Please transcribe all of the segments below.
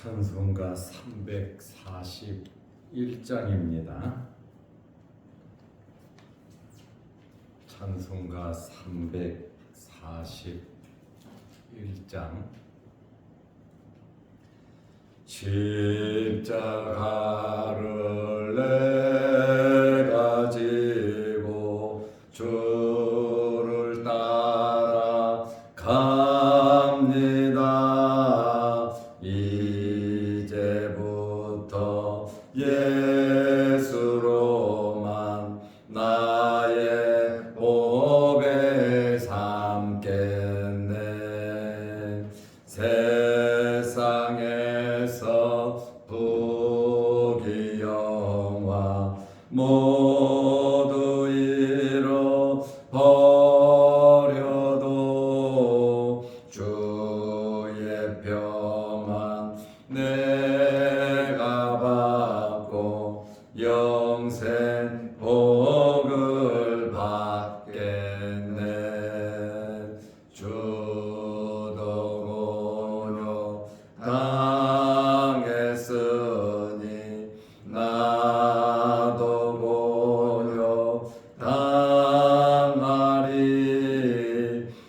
찬송가 341장입니다. 찬송가 341장. 십자가를 내가 지고 주를 따라 갑니다. 이제부터 예수로만 나의 보배 삼겠네. 세상에서 부귀 영화 모두 잃어버려도 주의 평안 내가 받고 영생 복을 받겠네. 주도 당했으니 나도 고려 당하리.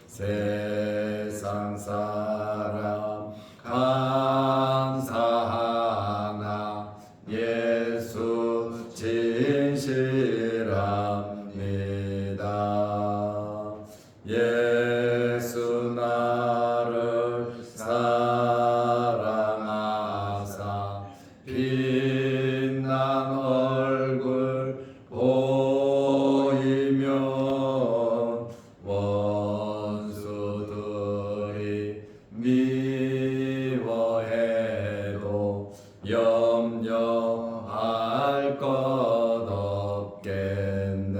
세상 사람 감사하나 예수 진실합니다. 예수 나를 사랑하사 빛난 얼굴 보이면 원수들이 미워해도 염려할 것 없겠네.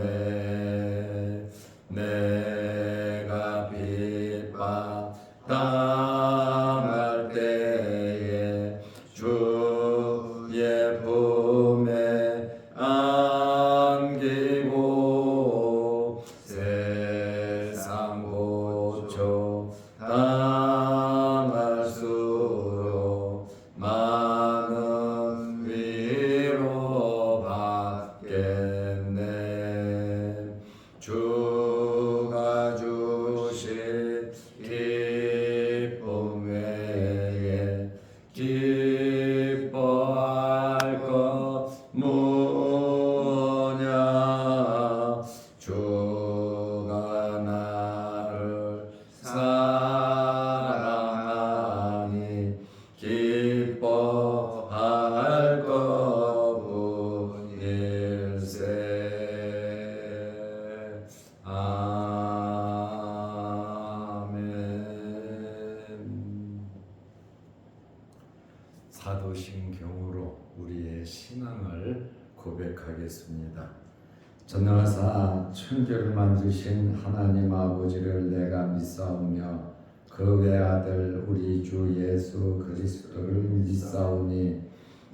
내가 핍박 당할 때에 주의 품에 안기고 세상 고초 당할수록 많은 위로 받겠네. 주가 주신 기쁨 외에 기뻐할 것 무엇냐. 주가 나를 사랑하니 기뻐할 것뿐일세. 아멘. 사도신경으로 우리의 신앙을 고백하겠습니다. 전능하사 천지를 만드신 하나님 아버지를 내가 믿사오며 그 외아들 우리 주 예수 그리스도를 믿사오니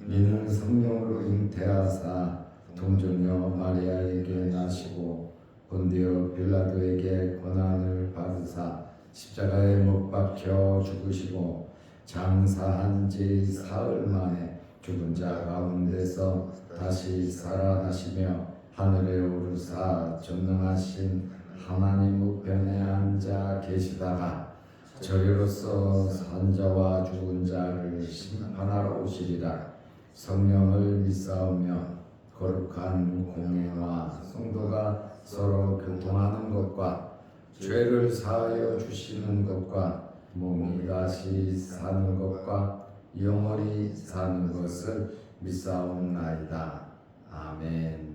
이는 성령으로 잉태하사 동정녀 마리아에게 나시고 본디오 빌라도에게 고난을 받으사 십자가에 못 박혀 죽으시고 장사한 지 사흘 만에 죽은 자 가운데서 다시 살아나시며 하늘에 오르사 전능하신 하나님 우편에 앉아 계시다가 저리로서 산자와 죽은 자를 심판하러 오시리라. 성령을 믿사오며 거룩한 공예와 성도가 서로 교통하는 것과 죄를 사하여 주시는 것과 몸이 다시 사는 것과 영원히 사는 것을 믿사옵나이다. 아멘.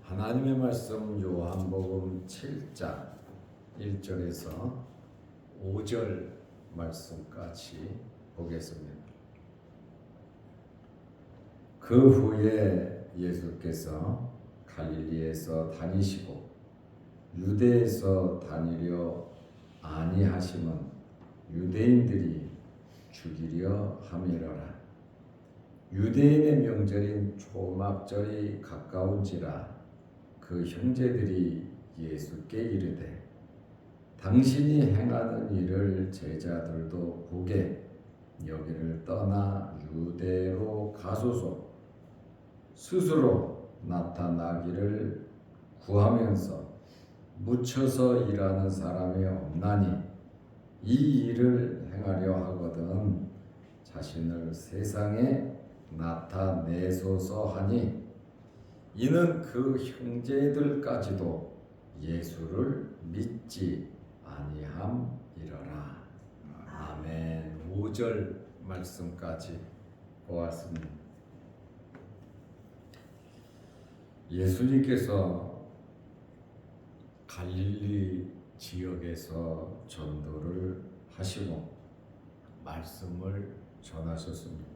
하나님의 말씀 요한복음 7장 1절에서 5절 말씀까지 보겠습니다. 그 후에 예수께서 갈릴리에서 다니시고 유대에서 다니려 아니하심은 유대인들이 죽이려 함이러라. 유대인의 명절인 초막절이 가까운지라 그 형제들이 예수께 이르되 당신이 행하는 일을 제자들도 보게 여기를 떠나 유대로 가소서. 스스로 나타나기를 구하면서 묻혀서 일하는 사람이 없나니 이 일을 행하려 하거든 자신을 세상에 나타내소서 하니 이는 그 형제들까지도 예수를 믿지 아니함이러라. 아멘. 5절 말씀까지 보았습니다. 예수님께서 갈릴리 지역에서 전도를 하시고 말씀을 전하셨습니다.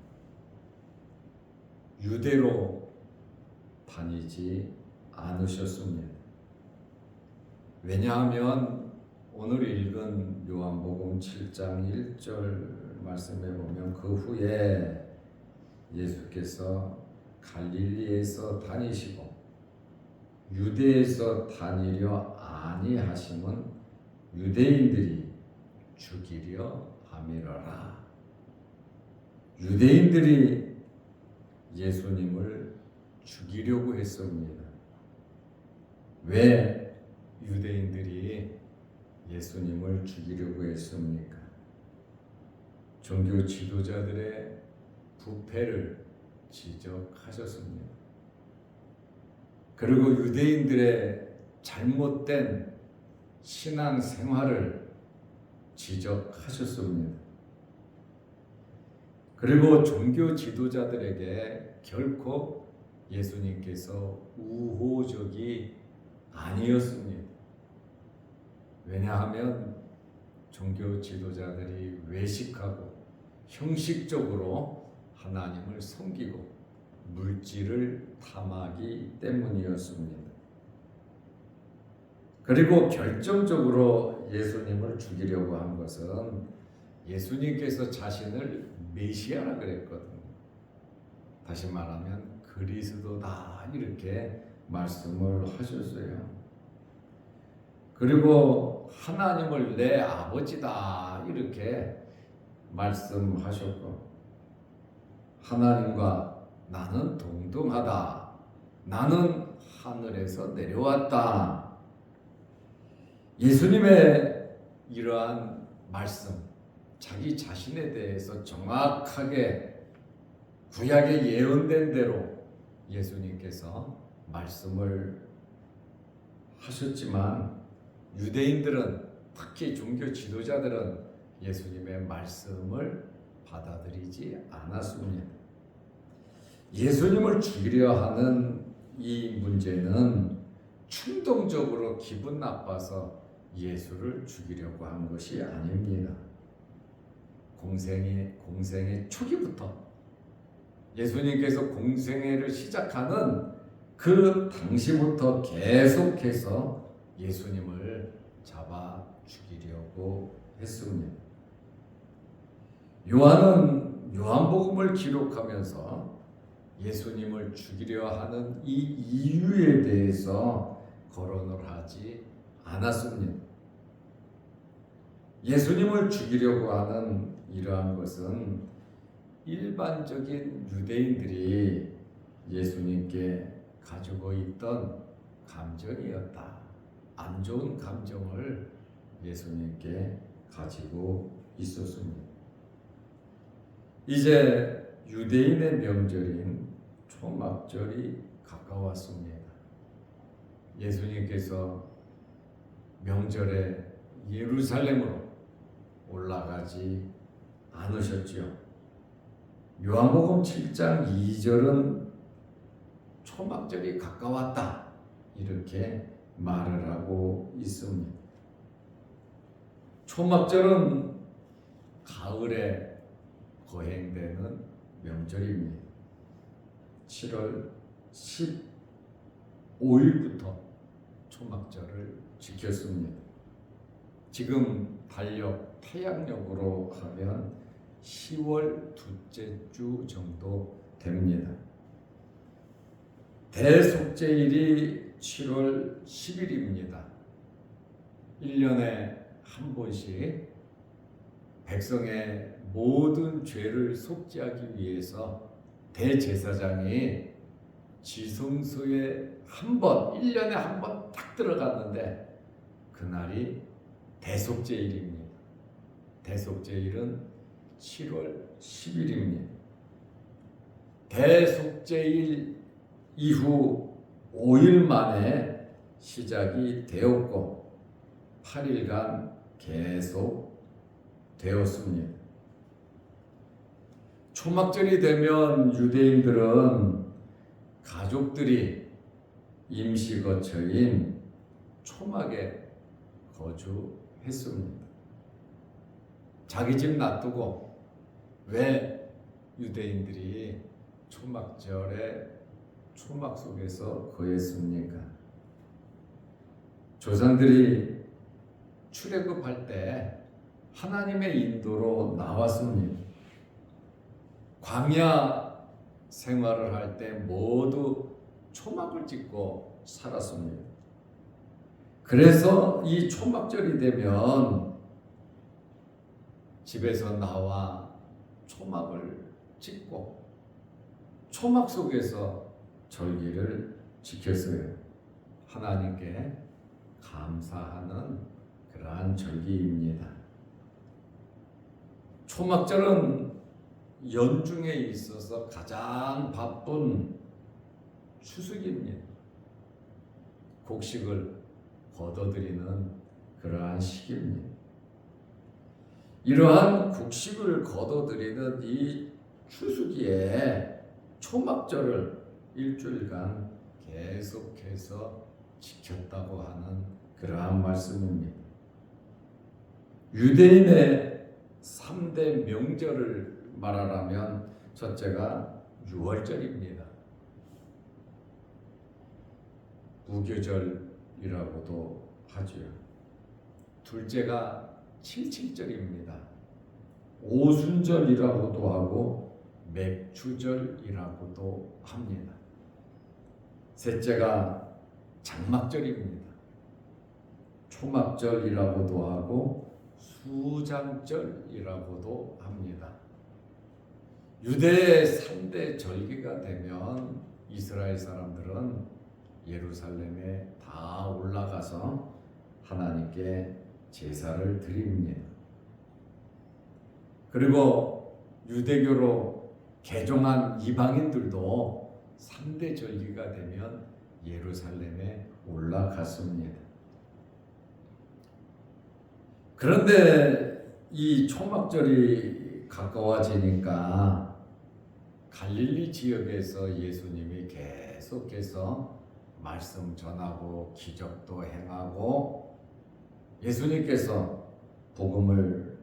유대로 다니지 않으셨습니다. 왜냐하면 오늘 읽은 요한복음 7장 1절 말씀에 보면 그 후에 예수께서 갈릴리에서 다니시고 유대에서 다니려 아니하심은 유대인들이 죽이려 함이러라. 유대인들이 예수님을 죽이려고 했습니다. 왜 유대인들이 예수님을 죽이려고 했습니까? 종교 지도자들의 부패를 지적하셨습니다. 그리고 유대인들의 잘못된 신앙 생활을 지적하셨습니다. 그리고 종교 지도자들에게 결코 예수님께서 우호적이 아니었습니다. 왜냐하면 종교 지도자들이 외식하고 형식적으로 하나님을 섬기고 물질을 탐하기 때문이었습니다. 그리고 결정적으로 예수님을 죽이려고 한 것은 예수님께서 자신을 메시아라 그랬거든요. 다시 말하면 그리스도다 이렇게 말씀을 하셨어요. 그리고 하나님을 내 아버지다 이렇게 말씀하셨고 하나님과 나는 동등하다. 나는 하늘에서 내려왔다. 예수님의 이러한 말씀, 자기 자신에 대해서 정확하게 구약에 예언된 대로 예수님께서 말씀을 하셨지만 유대인들은 특히 종교 지도자들은 예수님의 말씀을 받아들이지 않았습니다. 예수님을 죽이려 하는 이 문제는 충동적으로 기분 나빠서 예수를 죽이려고 한 것이 아닙니다. 공생의 초기부터 예수님께서 공생애를 시작하는 그 당시부터 계속해서 예수님을 잡아 죽이려고 했습니다. 요한은 요한복음을 기록하면서 예수님을 죽이려 하는 이 이유에 대해서 거론을 하지 않았습니다. 예수님을 죽이려고 하는 이러한 것은 일반적인 유대인들이 예수님께 가지고 있던 감정이었다. 안 좋은 감정을 예수님께 가지고 있었습니다. 이제 유대인의 명절인 초막절이 가까웠습니다. 예수님께서 명절에 예루살렘으로 올라가지 않으셨지요. 요한복음 7장 2절은 초막절이 가까웠다 이렇게 말을 하고 있습니다. 초막절은 가을에 거행되는 명절입니다. 7월 15일부터 초막절을 지켰습니다. 지금 달력 태양력으로 하면 10월 둘째 주 정도 됩니다. 대속죄일이 7월 10일입니다. 1년에 한 번씩 백성의 모든 죄를 속죄하기 위해서 대제사장이 지성소에 한 번, 1년에 한 번 딱 들어갔는데 그날이 대속죄일입니다. 대속죄일은 7월 10일입니다. 대속죄일 이후 5일 만에 시작이 되었고 8일간 계속 되었습니다. 초막절이 되면 유대인들은 가족들이 임시 거처인 초막에 거주했습니다. 자기 집 놔두고 왜 유대인들이 초막절에 초막 속에서 거했습니까? 조상들이 출애굽할 때 하나님의 인도로 나왔습니다. 광야 생활을 할 때 모두 초막을 찍고 살았습니다. 그래서 이 초막절이 되면 집에서 나와 초막을 찍고 초막 속에서 절기를 지켰어요. 하나님께 감사하는 그러한 절기입니다. 초막절은 연중에 있어서 가장 바쁜 추석입니다. 곡식을 거둬들이는 그러한 시기입니다. 이러한 곡식을 거둬들이는 이 추수기에 초막절을 일주일간 계속해서 지켰다고 하는 그러한 말씀입니다. 유대인의 3대 명절을 말하라면 첫째가 유월절입니다. 무교절이라고도 하죠. 둘째가 칠칠절입니다. 오순절이라고도 하고 맥주절이라고도 합니다. 셋째가 장막절입니다. 초막절이라고도 하고 수장절이라고도 합니다. 유대의 3대 절기가 되면 이스라엘 사람들은 예루살렘에 다 올라가서 하나님께 제사를 드립니다. 그리고 유대교로 개종한 이방인들도 3대 절기가 되면 예루살렘에 올라갔습니다. 그런데 이 초막절이 가까워지니까 갈릴리 지역에서 예수님이 계속해서 말씀 전하고 기적도 행하고 예수님께서 복음을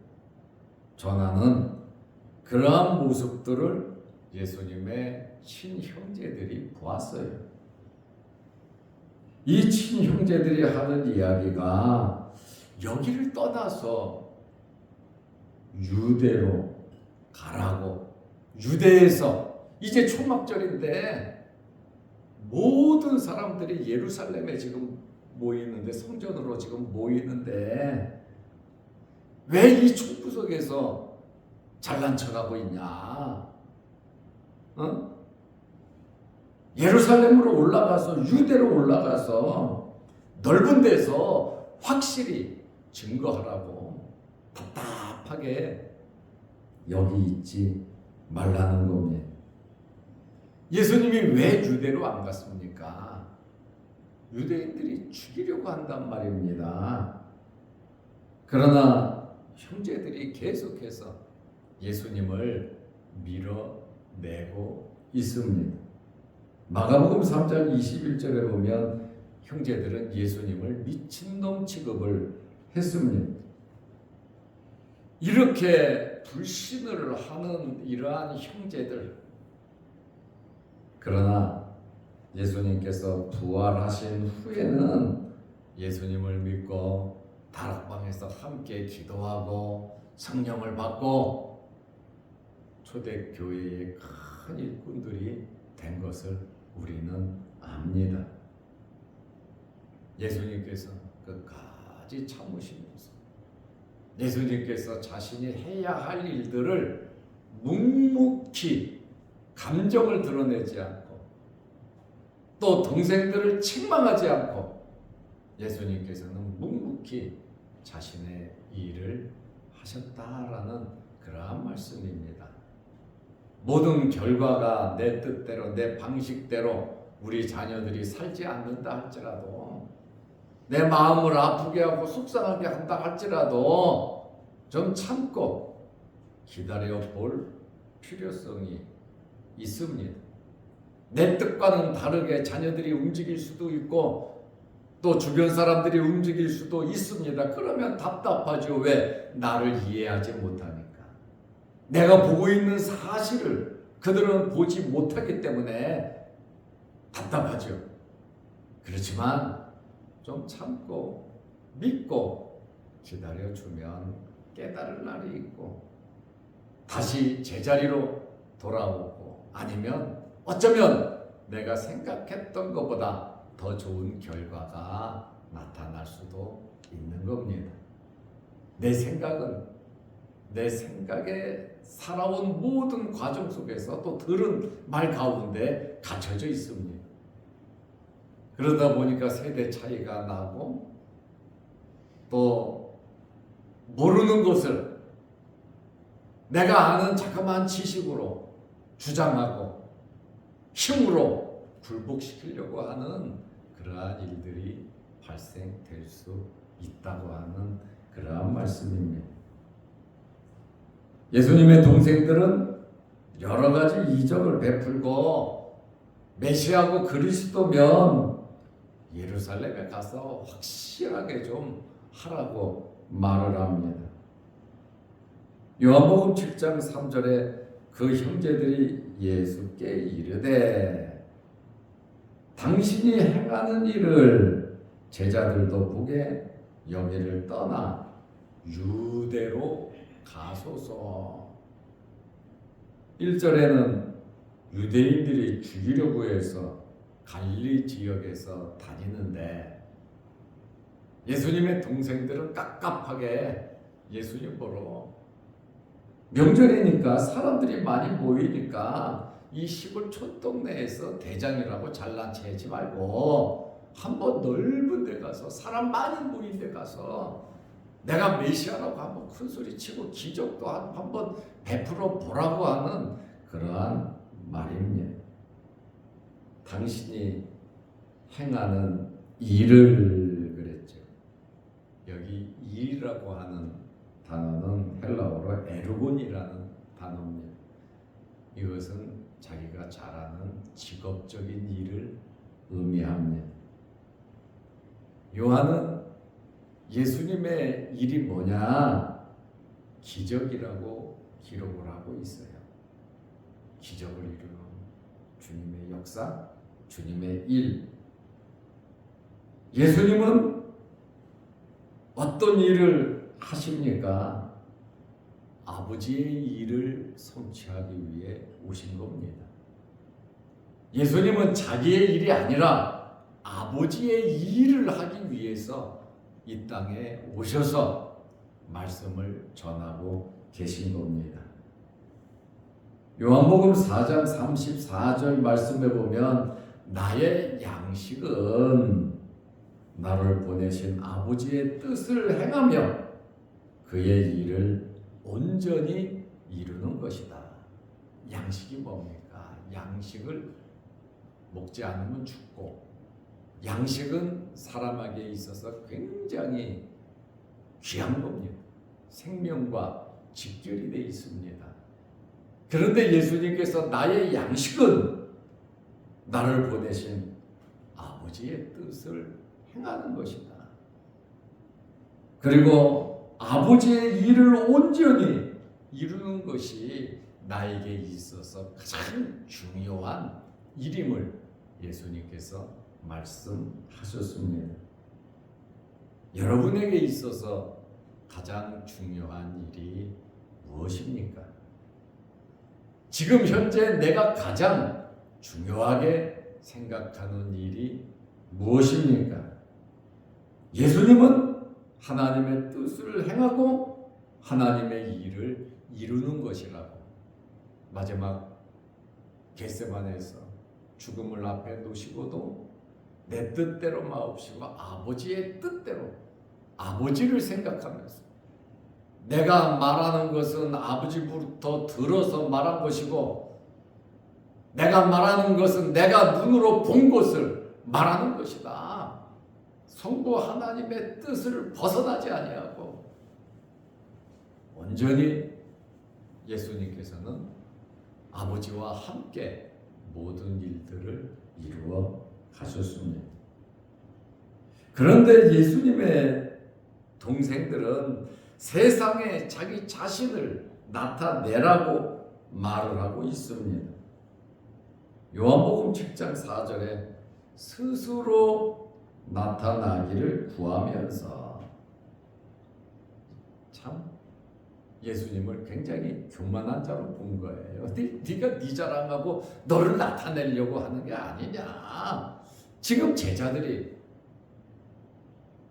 전하는 그러한 모습들을 예수님의 친형제들이 보았어요. 이 친형제들이 하는 이야기가 여기를 떠나서 유대로 가라고, 유대에서 이제 초막절인데 모든 사람들이 예루살렘에 지금 모이는데, 성전으로 지금 모이는데 왜 이 촌구석에서 잘난 척하고 있냐? 예루살렘으로 올라가서, 유대로 올라가서 넓은 데서 확실히 증거하라고 답답하게 여기 있지 말라는 겁니다. 예수님이 왜 유대로 안 갔습니까? 유대인들이 죽이려고 한단 말입니다. 그러나 형제들이 계속해서 예수님을 밀어내고 있습니다. 마가복음 3장 21절에 보면 형제들은 예수님을 미친놈 취급을 했습니다. 이렇게 불신을 하는 이러한 형제들, 그러나 예수님께서 부활하신 후에는 예수님을 믿고 다락방에서 함께 기도하고 성령을 받고 초대교회의 큰 일꾼들이 된 것을 우리는 압니다. 예수님께서 끝까지 참으시면서 예수님께서 자신이 해야 할 일들을 묵묵히 감정을 드러내지 않고 또 동생들을 책망하지 않고 예수님께서는 묵묵히 자신의 일을 하셨다라는 그러한 말씀입니다. 모든 결과가 내 뜻대로 내 방식대로 우리 자녀들이 살지 않는다 할지라도 내 마음을 아프게 하고 속상하게 한다 할지라도 좀 참고 기다려 볼 필요성이 있습니다. 내 뜻과는 다르게 자녀들이 움직일 수도 있고 또 주변 사람들이 움직일 수도 있습니다. 그러면 답답하죠. 왜? 나를 이해하지 못하니까. 내가 보고 있는 사실을 그들은 보지 못하기 때문에 답답하죠. 그렇지만 좀 참고 믿고 기다려주면 깨달을 날이 있고 다시 제자리로 돌아오고 아니면 어쩌면 내가 생각했던 것보다 더 좋은 결과가 나타날 수도 있는 겁니다. 내 생각에 살아온 모든 과정 속에서 또 들은 말 가운데 갇혀져 있습니다. 그러다 보니까 세대 차이가 나고 또 모르는 것을 내가 아는 자그마한 지식으로 주장하고 힘으로 굴복시키려고 하는 그러한 일들이 발생될 수 있다고 하는 그러한 말씀입니다. 예수님의 동생들은 여러 가지 이적을 베풀고 메시아고 그리스도면 예루살렘에 가서 확실하게 좀 하라고 말을 합니다. 요한복음 7장 3절에 그 형제들이 예수께 이르되 당신이 행하는 일을 제자들도 보게 여기를 떠나 유대로 가소서. 1절에는 유대인들이 죽이려고 해서 갈릴리 지역에서 다니는데 예수님의 동생들은 깝깝하게 예수님 보러 명절이니까 사람들이 많이 모이니까 이 시골 촌동네에서 대장이라고 잘난 체하지 말고 한번 넓은 데 가서 사람 많이 모인 데 가서 내가 메시아라고 한번 큰 소리 치고 기적도 한번 베풀어 보라고 하는 그러한 말입니다. 당신이 행하는 일을 그랬죠. 여기 일이라고 하는 단어는 헬라어로 에르곤이라는 단어입니다. 이것은 자기가 잘하는 직업적인 일을 의미합니다. 요한은 예수님의 일이 뭐냐? 기적이라고 기록을 하고 있어요. 기적을 이루는 주님의 역사, 주님의 일. 예수님은 어떤 일을 하십니까? 아버지의 일을 성취하기 위해 오신 겁니다. 예수님은 자기의 일이 아니라 아버지의 일을 하기 위해서 이 땅에 오셔서 말씀을 전하고 계신 겁니다. 요한복음 4장 34절 말씀에 보면 나의 양식은 나를 보내신 아버지의 뜻을 행하며 그의 일을 온전히 이루는 것이다. 양식이 뭡니까? 양식을 먹지 않으면 죽고 양식은 사람에게 있어서 굉장히 귀한 겁니다. 생명과 직결이 되어 있습니다. 그런데 예수님께서 나의 양식은 나를 보내신 아버지의 뜻을 행하는 것이다. 그리고 아버지의 일을 온전히 이루는 것이 나에게 있어서 가장 중요한 일임을 예수님께서 말씀하셨습니다. 여러분에게 있어서 가장 중요한 일이 무엇입니까? 지금 현재 내가 가장 중요하게 생각하는 일이 무엇입니까? 예수님은 하나님의 뜻을 행하고 하나님의 일을 이루는 것이라고. 마지막 겟세마네에서 죽음을 앞에 놓으시고도 내 뜻대로 마옵시고 아버지의 뜻대로, 아버지를 생각하면서 내가 말하는 것은 아버지부터 들어서 말한 것이고 내가 말하는 것은 내가 눈으로 본 것을 말하는 것이다. 성부 하나님의 뜻을 벗어나지 아니하고 온전히 예수님께서는 아버지와 함께 모든 일들을 이루어 가셨습니다. 그런데 예수님의 동생들은 세상에 자기 자신을 나타내라고 말을 하고 있습니다. 요한복음 7장 4절에 스스로 나타나기를 구하면서, 참 예수님을 굉장히 교만한 자로 본 거예요. 네가 네 자랑하고 너를 나타내려고 하는 게 아니냐. 지금 제자들이,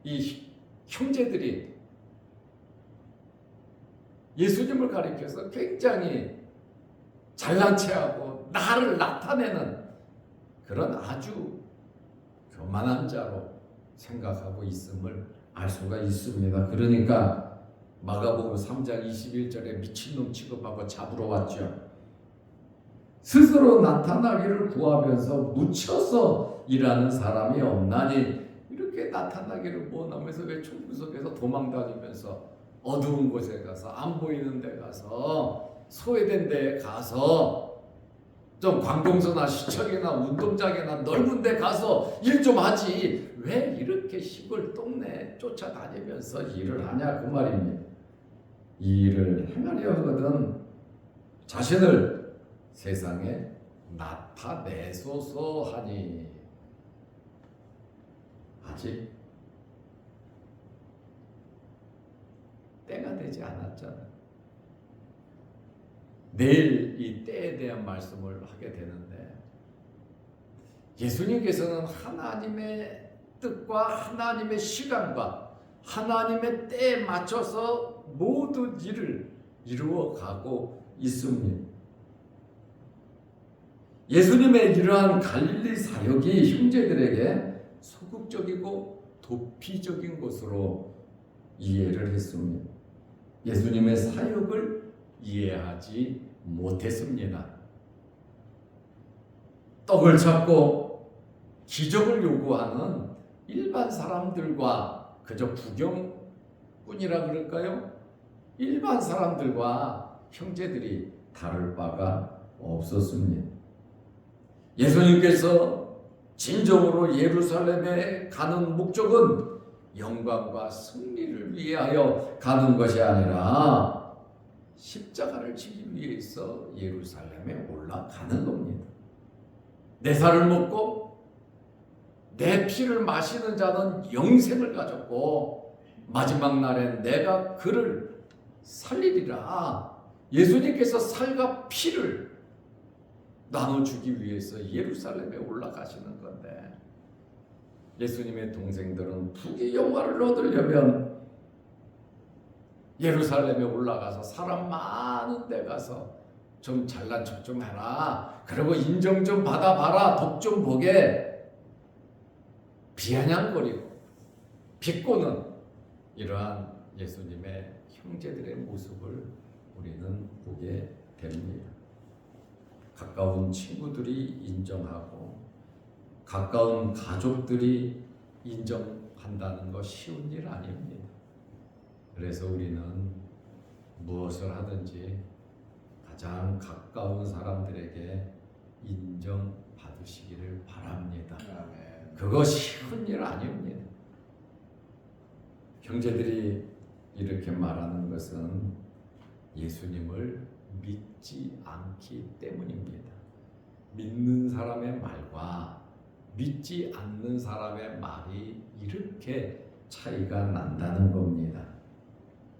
이 형제들이 예수님을 가리켜서 굉장히 잘난 체하고 나를 나타내는 그런 아주 교만한 자로 생각하고 있음을 알 수가 있습니다. 그러니까 마가복음 3장 21절에 미친놈 취급하고 잡으러 왔죠. 스스로 나타나기를 구하면서 묻혀서 일하는 사람이 없나니, 이렇게 나타나기를 원하면서 왜 총구석에서 도망다니면서 어두운 곳에 가서 안 보이는 데 가서 소외된 데에 가서 좀 관공서나 시청이나 운동장이나 넓은 데 가서 일 좀 하지 왜 이렇게 시골 동네 쫓아다니면서 일을 하냐 그 말입니다. 이 일을 행하려 하거든 자신을 세상에 나타내소서 하니, 아직 때가 되지 않았잖아요. 내일 이 때에 대한 말씀을 하게 되는데, 예수님께서는 하나님의 뜻과 하나님의 시간과 하나님의 때에 맞춰서 모든 일을 이루어가고 있습니다. 예수님의 이러한 갈릴리 사역이 형제들에게 소극적이고 도피적인 것으로 이해를 했습니다. 예수님의 사역을 이해하지 못했습니다. 떡을 잡고 기적을 요구하는 일반 사람들과, 그저 구경꾼이라 그럴까요? 일반 사람들과 형제들이 다를 바가 없었습니다. 예수님께서 진정으로 예루살렘에 가는 목적은 영광과 승리를 위하여 가는 것이 아니라 십자가를 지기 위해서 예루살렘에 올라가는 겁니다. 내 살을 먹고 내 피를 마시는 자는 영생을 가졌고 마지막 날에 내가 그를 살리리라. 예수님께서 살과 피를 나눠주기 위해서 예루살렘에 올라가시는 건데, 예수님의 동생들은 부귀 영화를 얻으려면 예루살렘에 올라가서 사람 많은 데 가서 좀 잘난 척 좀 해라, 그리고 인정 좀 받아봐라, 덕 좀 보게 비아냥거리고 비꼬는 이러한 예수님의 형제들의 모습을 우리는 보게 됩니다. 가까운 친구들이 인정하고 가까운 가족들이 인정한다는 거 쉬운 일 아닙니다. 그래서 우리는 무엇을 하든지 가장 가까운 사람들에게 인정받으시기를 바랍니다. 그거 쉬운 일 아닙니다. 형제들이 이렇게 말하는 것은 예수님을 믿지 않기 때문입니다. 믿는 사람의 말과 믿지 않는 사람의 말이 이렇게 차이가 난다는 겁니다.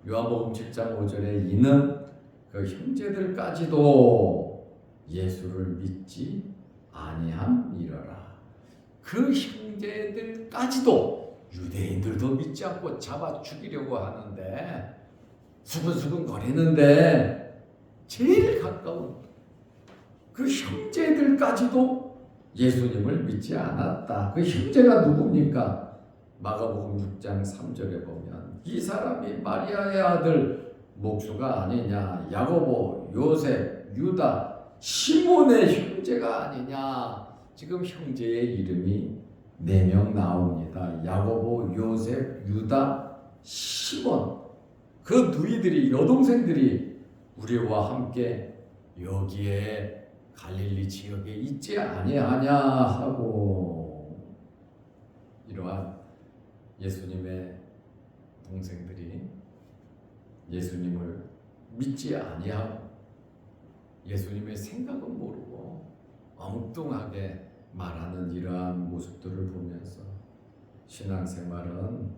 요한복음 7장 5절에 이는 그 형제들까지도 예수를 믿지 아니함이러라. 그 형제들까지도, 유대인들도 믿지 않고 잡아 죽이려고 하는데 수근수근 거리는데 제일 가까운 그 형제들까지도 예수님을 믿지 않았다. 그 형제가 누굽니까? 마가복음 6장 3절에 보면 이 사람이 마리아의 아들 목수가 아니냐, 야고보, 요셉, 유다, 시몬의 형제가 아니냐. 지금 형제의 이름이 4명 나옵니다. 야고보, 요셉, 유다, 시몬. 그 누이들이, 여동생들이 우리와 함께 여기에 갈릴리 지역에 있지 아니하냐 하고, 이러한 예수님의 동생들이 예수님을 믿지 아니하고 예수님의 생각은 모르고 엉뚱하게 말하는 이러한 모습들을 보면서 신앙생활은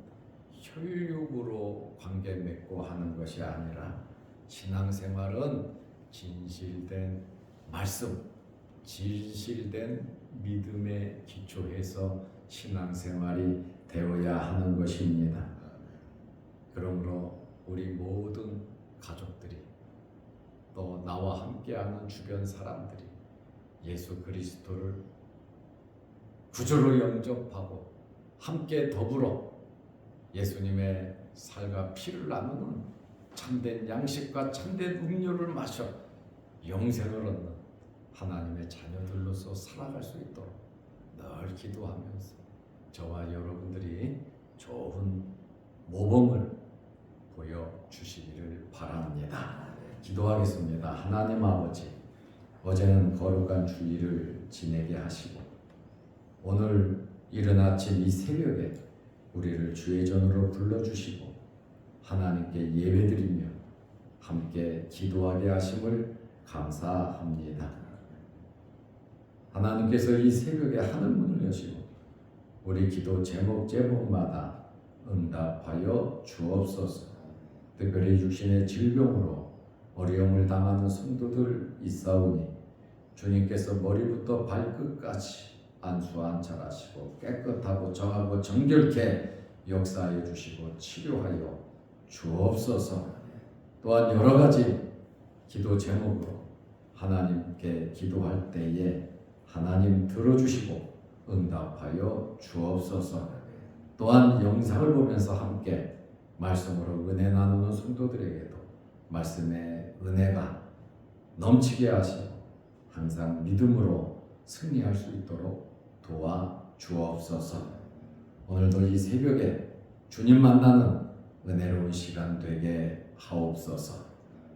혈육으로 관계 맺고 하는 것이 아니라 신앙생활은 진실된 말씀, 진실된 믿음에 기초해서 신앙생활이 되어야 하는 것입니다. 그러므로 우리 모든 가족들이 또 나와 함께하는 주변 사람들이 예수 그리스도를 구주로 영접하고 함께 더불어 예수님의 살과 피를 나누는 참된 양식과 참된 음료를 마셔 영생을 얻는 하나님의 자녀들로서 살아갈 수 있도록 늘 기도하면서 저와 여러분들이 좋은 모범을 보여주시기를 바랍니다. 기도하겠습니다. 하나님 아버지, 어제는 거룩한 주일을 지내게 하시고 오늘 이른 아침 이 새벽에 우리를 주의 전으로 불러주시고 하나님께 예배드리며 함께 기도하게 하심을 감사합니다. 하나님께서 이 새벽에 하늘문을 여시고 우리 기도 제목마다 응답하여 주옵소서. 특별히 육신의 질병으로 어려움을 당하는 성도들 있사오니 주님께서 머리부터 발끝까지 안수안찰하시고 깨끗하고 정하고 정결케 역사하여 주시고 치료하여 주옵소서. 또한 여러 가지 기도 제목으로 하나님께 기도할 때에 하나님 들어주시고 응답하여 주옵소서. 또한 영상을 보면서 함께 말씀으로 은혜 나누는 성도들에게도 말씀의 은혜가 넘치게 하시고 항상 믿음으로 승리할 수 있도록 도와 주옵소서. 오늘도 이 새벽에 주님 만나는 은혜로운 시간 되게 하옵소서.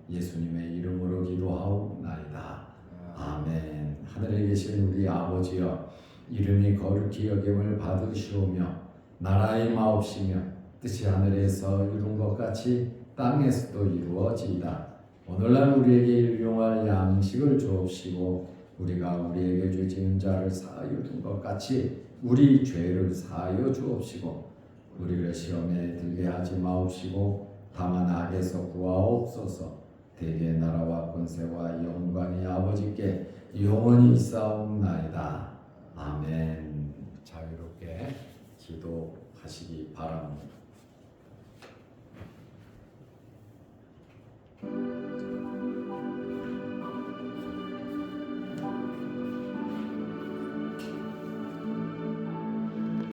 예수님의 이름으로 기도하옵나이다. 아멘. 하늘에 계신 우리 아버지여, 이름이 거룩히 여김을 받으시오며 나라의 마옵시며 뜻이 하늘에서 이룬 것 같이 땅에서도 이루어지이다. 오늘날 우리에게 일용할 양식을 주옵시고 우리가 우리에게 죄 지은 자를 사하여 준 것 같이 우리 죄를 사하여 주옵시고 우리를 시험에 들게 하지 마옵시고 다만 악에서 구하옵소서. 대개 나라와 권세와 영광이 아버지께 영원히 있사옵나이다. 아멘. 자유롭게 기도하시기 바랍니다.